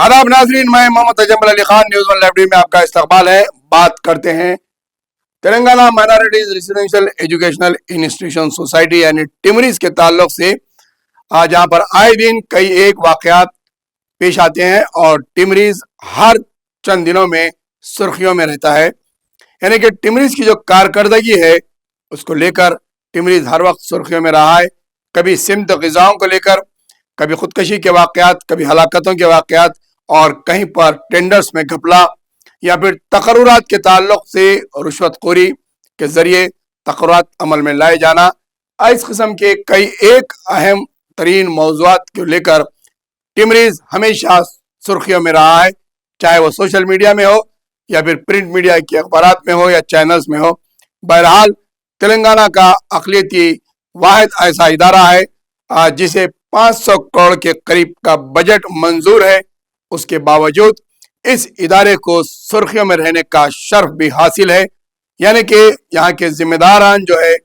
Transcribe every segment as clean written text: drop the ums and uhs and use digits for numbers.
आदाब नाजरीन, मैं Mohammad Ajmal Ali Khan news one library में आपका इस्तकबाल है। बात करते हैं Telangana minorities residential educational institution society यानी टिमरीज के ताल्लुक से। आज यहाँ पर आए दिन कई एक वाकयात पेश आते हैं और टिमरीज हर चंद दिनों में सुर्खियों में रहता है। यानी कि टिमरीज की जो कारकर्दगी है उसको लेकर टिमरीज हर वक्त सुर्खियों में रहा है। कभी सिमत ग़िज़ाओं को लेकर, कभी खुदकशी के वाकयात, कभी हलाकतों के वाकयात, और कहीं पर टेंडर्स में घपला या फिर तकर्रुरात के ताल्लुक से रुश्वतखोरी के जरिए तकर्रुरात अमल में लाए जाना, इस किस्म के कई एक अहम तरीन मौज़ूआत को लेकर टिमरीज हमेशा सुर्खियों में रहा है। चाहे वो सोशल मीडिया में हो या फिर प्रिंट मीडिया के अखबारात में हो या चैनल्स में हो। बहरहाल तेलंगाना का अक़लियती वाहिद ऐसा इदारा है जिसे 500 करोड़ के करीब का बजट मंजूर है, उसके बावजूद इस इदारे को सुर्खियों में रहने का शर्फ भी हासिल है। यानी कि यहाँ के जिम्मेदारान जो है,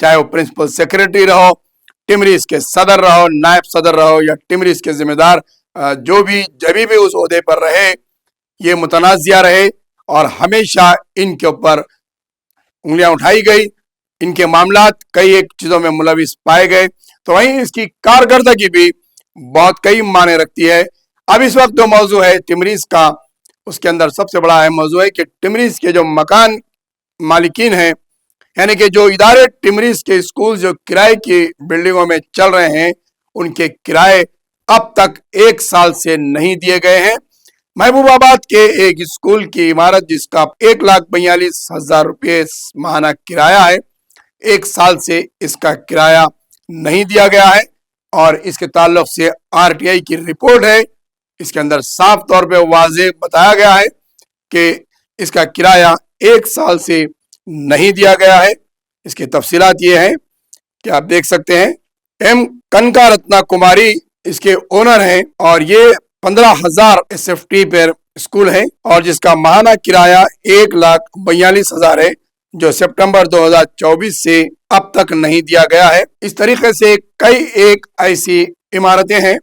चाहे वो प्रिंसिपल सेक्रेटरी रहो, टिमरीज के सदर रहो, नायब सदर रहो या टिमरीज के जिम्मेदार जो भी जभी भी उस ओहदे पर रहे, ये मुतनाज़िया रहे और हमेशा इनके ऊपर उंगलियां उठाई गई, इनके मामलात कई एक चीज़ों में मुलविस पाए गए। तो वहीं इसकी कारकर्दगी भी बहुत कई माने रखती है। अब इस वक्त जो मौजू है टिमरीज का, उसके अंदर सबसे बड़ा अहम मौजू है कि टिमरीज के जो मकान मालिकीन हैं, यानी कि जो इदारे टिमरीज के स्कूल जो किराए की बिल्डिंगों में चल रहे हैं, उनके किराए अब तक 1 साल से नहीं दिए गए हैं। महबूबाबाद के एक स्कूल की इमारत जिसका 1,42,000 रुपये माहाना किराया है, 1 साल से इसका किराया नहीं दिया गया है। और इसके ताल्लुक से RTI की रिपोर्ट है, इसके अंदर साफ तौर पे वाज़ेह बताया गया है कि इसका किराया 1 साल से नहीं दिया गया है। इसकी तफसीलात ये हैं कि आप देख सकते हैं, M कनका रत्ना कुमारी इसके ओनर हैं और ये 15,000 SFT पर स्कूल है और जिसका माहाना किराया 1,42,000 है, जो सितंबर 2024 से अब तक नहीं दिया गया है। इस तरीके से कई एक ऐसी इमारतें हैं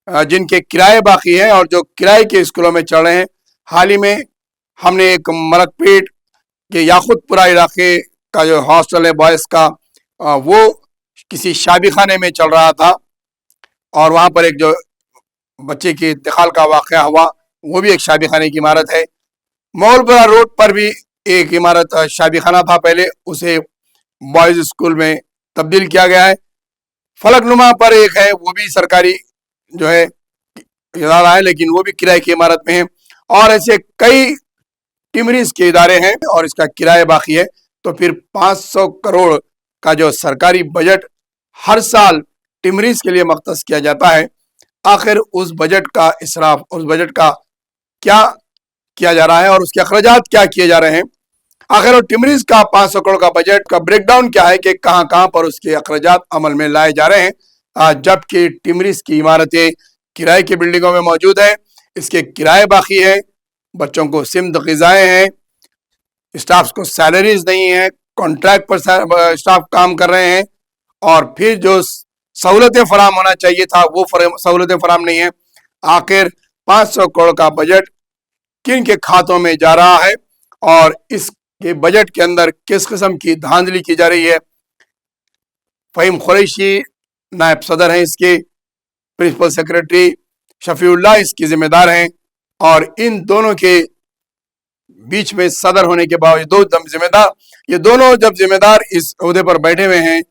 जिनके किराए बाकी हैं और जो किराए के स्कूलों में चल रहे हैं। हाल ही में हमने एक मलकपेट के याकुतपुरा इलाके का जो हॉस्टल है बॉयज़ का, वो किसी शादी खाने में चल रहा था और वहाँ पर एक जो बच्चे के इंतकाल का वाक़या हुआ, वो भी एक शादी खाने की इमारत है। मौलपुरा रोड पर भी एक इमारत शादी खाना था, पहले उसे बॉयज़ स्कूल में तब्दील किया गया है। फलकनुमा पर एक है, वो भी सरकारी जो है इदारा है, लेकिन वो भी किराए की इमारत में है। और ऐसे कई टिमरीज के इदारे हैं और इसका किराया बाकी है। तो फिर 500 करोड़ का जो सरकारी बजट हर साल टिमरीज के लिए मख्तस किया जाता है, आखिर उस बजट का इसराफ, उस बजट का क्या किया जा रहा है और उसके अखराजात क्या किए जा रहे हैं। आखिर और टिमरीज का 500 करोड़ का बजट का ब्रेकडाउन क्या है कि कहाँ कहाँ पर उसके अखराजात अमल में लाए जा रहे हैं, जबकि टिमरीज की इमारतें किराए की बिल्डिंगों में मौजूद है, इसके किराए बाकी है, बच्चों को सिमत ग़िज़ाएँ हैं, स्टाफ को सैलरीज नहीं है, कॉन्ट्रैक्ट पर स्टाफ काम कर रहे हैं और फिर जो सहूलतें फराम होना चाहिए था वो सहूलतें फराम नहीं है। आखिर 500 करोड़ का बजट किन के खातों में जा रहा है और इसके बजट के अंदर किस किस्म की धांधली की जा रही है। फ़हीम कुरैशी नायब सदर हैं, इसके प्रिंसिपल सेक्रेटरी शफीउल्लाह इसके जिम्मेदार हैं और इन दोनों के बीच में सदर होने के बावजूद ये दोनों जब जिम्मेदार इस ओहदे पर बैठे हुए हैं,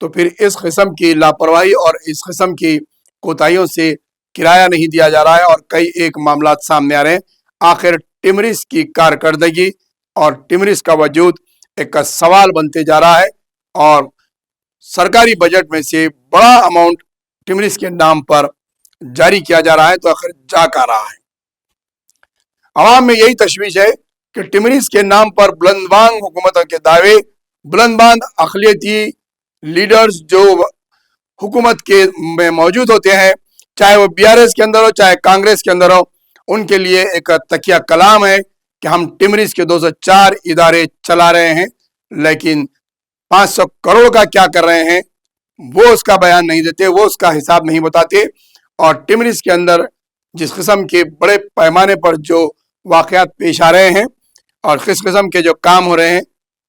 तो फिर इस किस्म की लापरवाही और इस किस्म की कोताहियों से किराया नहीं दिया जा रहा है और कई एक मामलात सामने आ रहे हैं। आखिर टिमरीज की कारकर्दगी और टिमरीज का वजूद एक सवाल बनते जा रहा है और सरकारी बजट में से बड़ा अमाउंट टिमरीज के नाम पर जारी किया जा रहा है, तो आखिर जा क्या रहा है। अवाम में यही तशवीश है कि टिमरीज के नाम पर बुलंदबांग हुकूमतों के दावे, बुलंदबांग अक़लियती लीडर्स जो हुकूमत के में मौजूद होते हैं, चाहे वो BRS के अंदर हो चाहे कांग्रेस के अंदर हो, उनके लिए एक तकिया कलाम है कि हम टिमरीज के 204 इदारे चला रहे हैं, लेकिन 500 करोड़ का क्या कर रहे हैं वो उसका बयान नहीं देते, वो उसका हिसाब नहीं बताते। और टिमरीज के अंदर جس قسم کے بڑے پیمانے پر جو واقعات پیش آ رہے ہیں اور کس قسم کے جو کام ہو رہے ہیں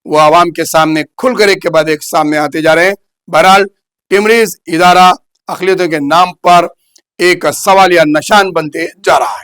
وہ عوام کے سامنے کھل کر ایک کے بعد ایک سامنے آتے جا رہے ہیں. بہرحال ٹیمریز ادارہ اقلیتوں کے نام پر ایک سوالیہ نشان بنتے جا رہا ہے.